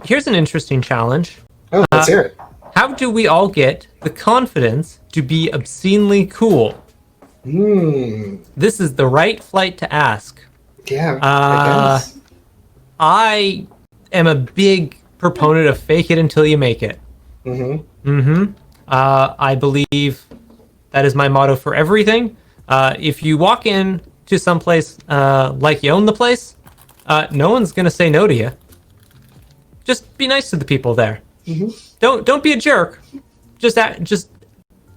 Here's an interesting challenge. Oh, let's hear it. How do we all get the confidence to be obscenely cool? This is the right flight to ask. Yeah, I guess. I am a big proponent of fake it until you make it. I believe that is my motto for everything. If you walk in to some place like you own the place, no one's gonna say no to you. Just be nice to the people there. Don't be a jerk. Just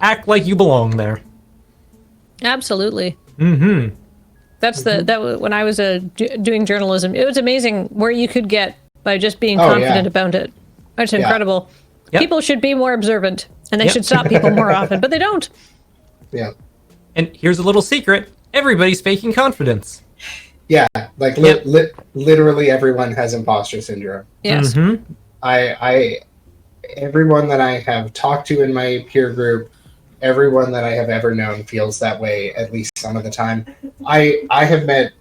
act like you belong there. Absolutely. That's when I was doing journalism, it was amazing where you could get by just being confident about it. It's incredible. Yep. People should be more observant, and they should stop people more often, but they don't. Yeah. And here's a little secret: everybody's faking confidence. Yeah, like literally everyone has imposter syndrome. Yes. Everyone that I have talked to in my peer group, everyone that I have ever known feels that way at least some of the time. I have met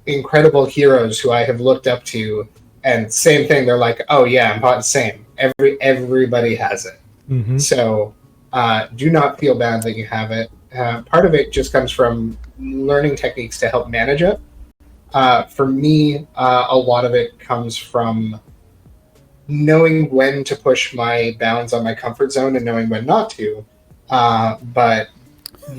incredible heroes who I have looked up to, and same thing. They're like, "Oh yeah, I'm same." Everybody has it. So do not feel bad that you have it. Part of it just comes from learning techniques to help manage it. For me, a lot of it comes from knowing when to push my bounds on my comfort zone and knowing when not to. But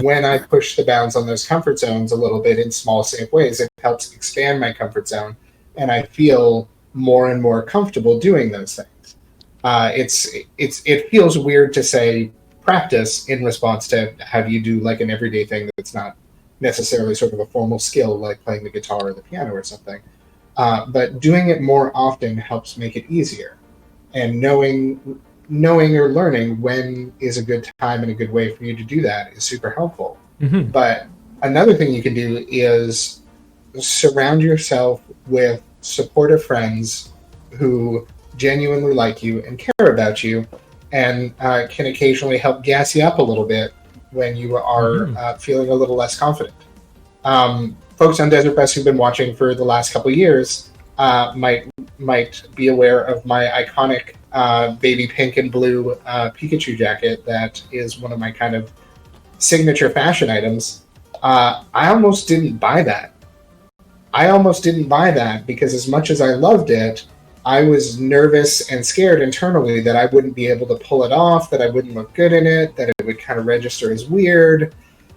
when I push the bounds on those comfort zones a little bit in small, safe ways, it helps expand my comfort zone, and I feel more and more comfortable doing those things. It feels weird to say practice in response to how do you do like an everyday thing that's not necessarily sort of a formal skill like playing the guitar or the piano or something. But doing it more often helps make it easier. And knowing or learning when is a good time and a good way for you to do that is super helpful. But another thing you can do is surround yourself with supportive friends who genuinely like you and care about you and can occasionally help gas you up a little bit when you are feeling a little less confident. Folks on Desert Press who've been watching for the last couple of years might be aware of my iconic baby pink and blue Pikachu jacket that is one of my kind of signature fashion items. I almost didn't buy that. Because as much as I loved it, I was nervous and scared internally that I wouldn't be able to pull it off, that I wouldn't look good in it, that it would kind of register as weird.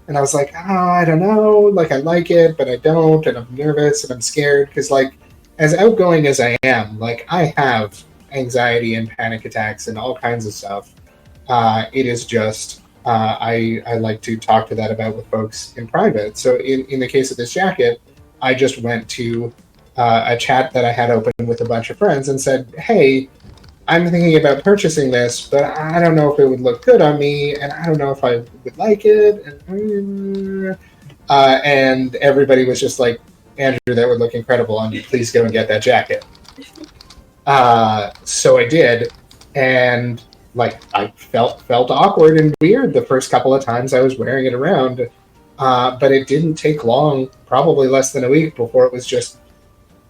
And I was like, I don't know, like I like it, but I don't, and I'm nervous and I'm scared, because like as outgoing as I am, like I have anxiety and panic attacks and all kinds of stuff. It is just, I like to talk to that about with folks in private. So in the case of this jacket, I just went to a chat that I had open with a bunch of friends and said, hey, I'm thinking about purchasing this, but I don't know if it would look good on me, and I don't know if I would like it. And everybody was just like, Andrew, that would look incredible on you. Please go and get that jacket. So I did, and like I felt awkward and weird the first couple of times I was wearing it around, but it didn't take long, probably less than a week, before it was just,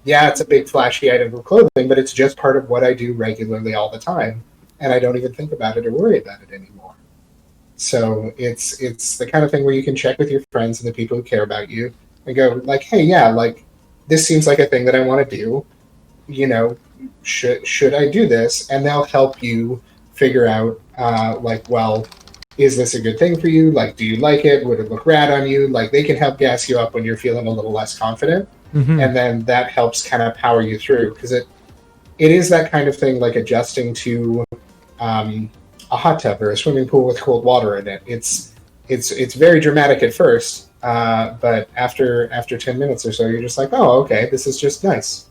yeah, it's a big flashy item of clothing, but it's just part of what I do regularly all the time, and I don't even think about it or worry about it anymore. So it's the kind of thing where you can check with your friends and the people who care about you and go like, hey, yeah, like this seems like a thing that I want to do. You know, should I do this? And they'll help you figure out like, well, is this a good thing for you? Like, do you like it? Would it look rad on you? Like, they can help gas you up when you're feeling a little less confident. And then that helps kind of power you through, because it is that kind of thing, like adjusting to a hot tub or a swimming pool with cold water in it. It's very dramatic at first, but after 10 minutes or so, you're just like, oh, okay, this is just nice.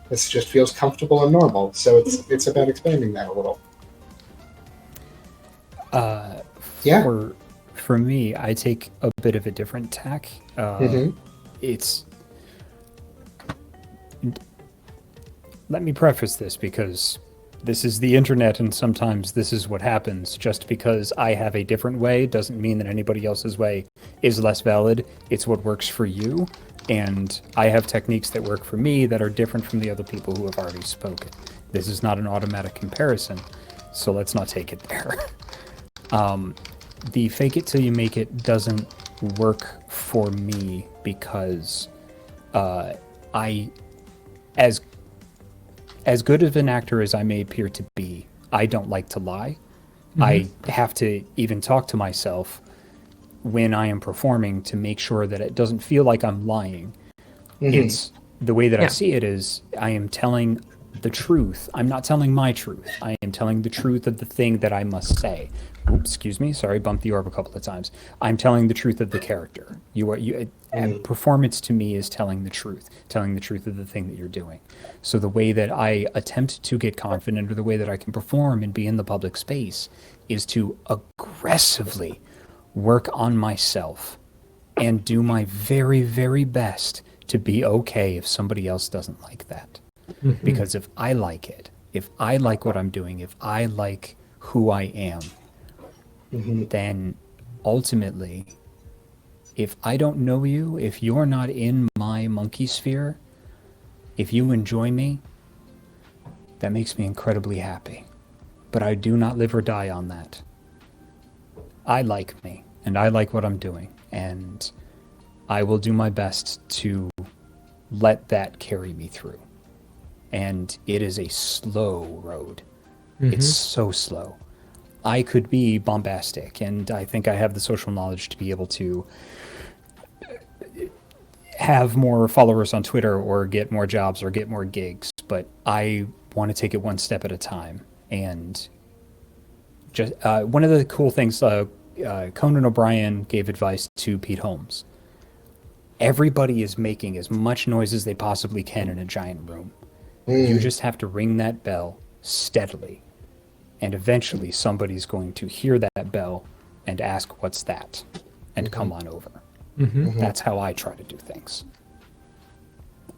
This just feels comfortable and normal. So it's about expanding that a little. Yeah. For me, I take a bit of a different tack. Let me preface this, because this is the internet and sometimes this is what happens. Just because I have a different way doesn't mean that anybody else's way is less valid. It's what works for you. And I have techniques that work for me that are different from the other people who have already spoken. This is not an automatic comparison, so let's not take it there. The fake it till you make it doesn't work for me because as good of an actor as I may appear to be, I don't like to lie. I have to even talk to myself when I am performing to make sure that it doesn't feel like I'm lying. It's the way that I see it is I am telling the truth. I'm not telling my truth. I am telling the truth of the thing that I must say. Oops, excuse me. Sorry, bumped the orb a couple of times. I'm telling the truth of the character. And performance to me is telling the truth of the thing that you're doing. So the way that I attempt to get confident, or the way that I can perform and be in the public space, is to aggressively work on myself and do my very, very best to be okay if somebody else doesn't like that. Because if I like it, if I like what I'm doing, if I like who I am, then ultimately, if I don't know you, if you're not in my monkey sphere, if you enjoy me, that makes me incredibly happy. But I do not live or die on that. I like me, and I like what I'm doing, and I will do my best to let that carry me through. And it is a slow road. It's so slow. I could be bombastic, and I think I have the social knowledge to be able to have more followers on Twitter or get more jobs or get more gigs, but I want to take it one step at a time. And just one of the cool things, Conan O'Brien gave advice to Pete Holmes. Everybody is making as much noise as they possibly can in a giant room. You just have to ring that bell steadily. And eventually somebody's going to hear that bell and ask, what's that? And come on over. That's how I try to do things.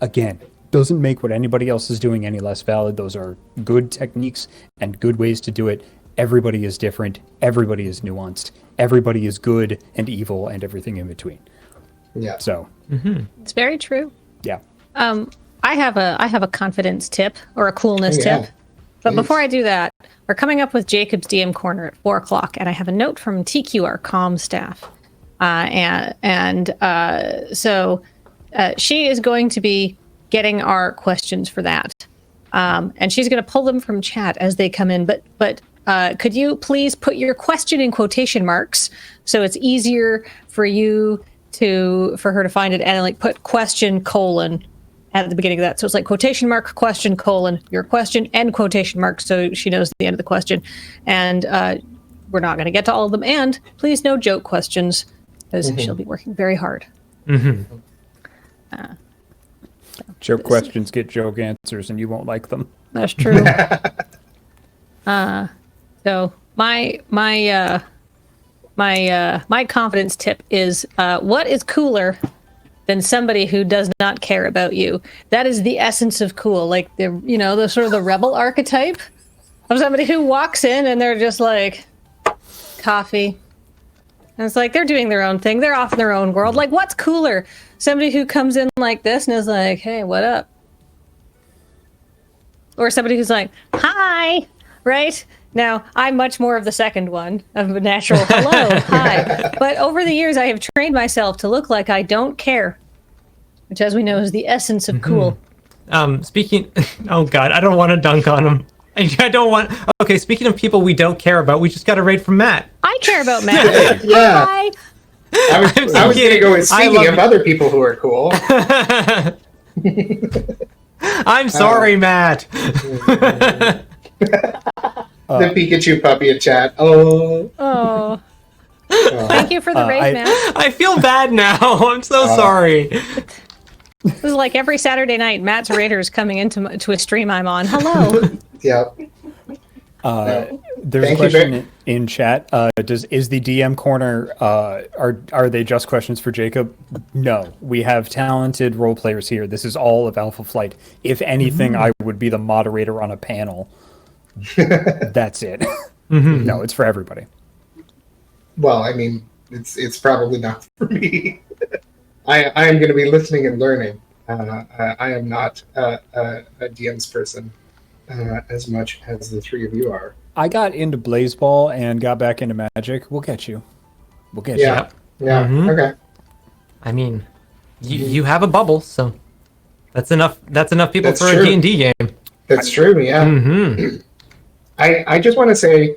Again, doesn't make what anybody else is doing any less valid. Those are good techniques and good ways to do it. Everybody is different. Everybody is nuanced. Everybody is good and evil and everything in between. Yeah. So. It's very true. Yeah. I have a confidence tip or a coolness tip. But before I do that, we're coming up with Jacob's DM Corner at 4:00, and I have a note from TQ, our comm staff. So she is going to be getting our questions for that. And she's going to pull them from chat as they come in. But could you please put your question in quotation marks so it's easier for her to find it, and like put question : at the beginning of that. So it's like quotation mark, question : your question, and quotation mark, so she knows the end of the question. And we're not going to get to all of them. And please no joke questions, because she'll be working very hard. Joke questions get joke answers, and you won't like them. That's true. So my confidence tip is, what is cooler than somebody who does not care about you? That is the essence of cool. Like the sort of the rebel archetype of somebody who walks in and they're just like, coffee. And it's like they're doing their own thing. They're off in their own world. Like, what's cooler? Somebody who comes in like this and is like, hey, what up? Or somebody who's like, hi, right? Now, I'm much more of the second one, of a natural hello, hi. But over the years, I have trained myself to look like I don't care, which, as we know, is the essence of cool. Speaking, oh God, I don't want to dunk on him. I don't want. Okay, speaking of people we don't care about, we just got a raid from Matt. I care about Matt. Yeah. Hi. I was going to go with speaking of other people who are cool. I'm sorry, Matt. The Pikachu puppy in chat. Oh. Thank you for the raid, Matt. I feel bad now. I'm so sorry. This is like every Saturday night, Matt's Raiders coming into a stream I'm on. Hello. Yep. There's a question in chat. Is the DM corner are they just questions for Jacob? No, we have talented role players here. This is all of Alpha Flight. If anything, I would be the moderator on a panel. That's it. No, it's for everybody. Well, I mean, it's probably not for me. I am going to be listening and learning. I am not a DM's person as much as the three of you are. I got into Blazeball and got back into Magic. We'll get you. We'll get you. Yeah. Okay. I mean, you have a bubble, so that's enough. That's enough people That's for true. a D&D game. That's true. Yeah. I just want to say,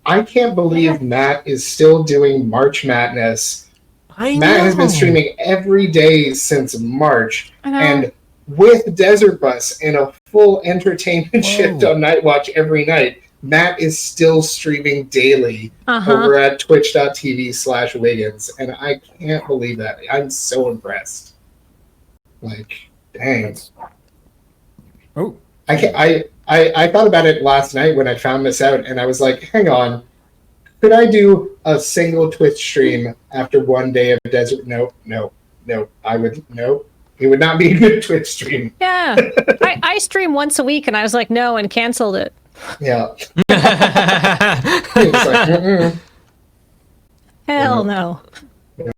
I can't believe Matt is still doing March Madness. Matt has been streaming every day since March, and with Desert Bus and a full entertainment shift on Night Watch every night, Matt is still streaming daily over at twitch.tv/Wiggins, and I can't believe that. I'm so impressed. Like, dang. Oh. I thought about it last night when I found this out, and I was like, hang on. Could I do a single Twitch stream after one day of Desert? No. I would, no. It would not be a good Twitch stream. Yeah. I stream once a week, and I was like, no, and canceled it. Yeah. It was like, Hell no.